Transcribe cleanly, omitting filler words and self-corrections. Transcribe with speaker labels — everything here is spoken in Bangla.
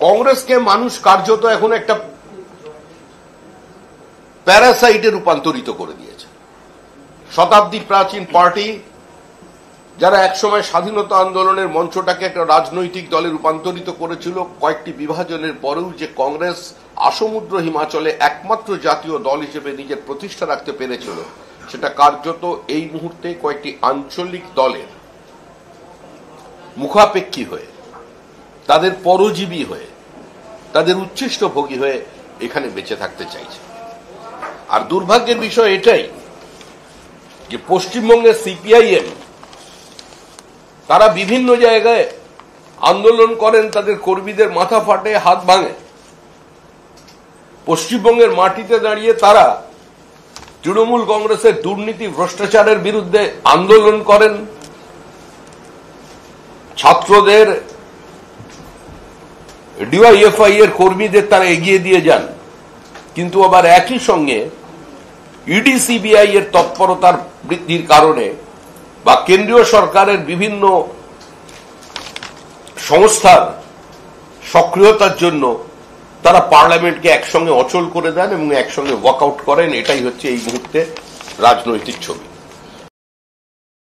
Speaker 1: কংগ্রেসকে মানুষ কার্যত এখন একটা প্যারাসাইটে রূপান্তরিত করে দিয়েছে। শতাব্দী প্রাচীন পার্টি, যারা একসময় স্বাধীনতা আন্দোলনের মঞ্চটাকে একটা রাজনৈতিক দলে রূপান্তরিত করেছিল, কয়েকটি বিভাজনের পরেও যে কংগ্রেস আসমুদ্র হিমাচলে একমাত্র জাতীয় দল হিসেবে নিজের প্রতিষ্ঠা রাখতে পেরেছিল, সেটা কার্যত এই মুহূর্তে কয়েকটি আঞ্চলিক দলের মুখাপেক্ষী হয়ে, তাদের পরজীবী হয়ে, তাদের উচ্ছিষ্টভোগী হয়ে এখানে বেঁচে থাকতে চাইছে। আর দুর্ভাগ্যের বিষয় এটাই যে পশ্চিমবঙ্গের সিপিআইএম তারা বিভিন্ন জায়গায় আন্দোলন করেন, তাদের কর্মীদের মাথা ফাটে, হাত ভাঙে। পশ্চিমবঙ্গের মাটিতে দাঁড়িয়ে তারা তৃণমূল কংগ্রেসের দুর্নীতি ভ্রষ্টাচারের বিরুদ্ধে আন্দোলন করেন, ছাত্রদের ডিওয়াইএফআই এর কর্মীদের তারা এগিয়ে দিয়ে যান। কিন্তু আবার একই সঙ্গে ইডি সিবিআই এর তৎপরতার বৃদ্ধির কারণে বা কেন্দ্রীয় সরকারের বিভিন্ন সংস্থার সক্রিয়তার জন্য তারা পার্লামেন্টকে একসঙ্গে অচল করে দেন এবং একসঙ্গে ওয়াকআউট করেন। এটাই হচ্ছে এই মুহূর্তে রাজনৈতিক ছবি।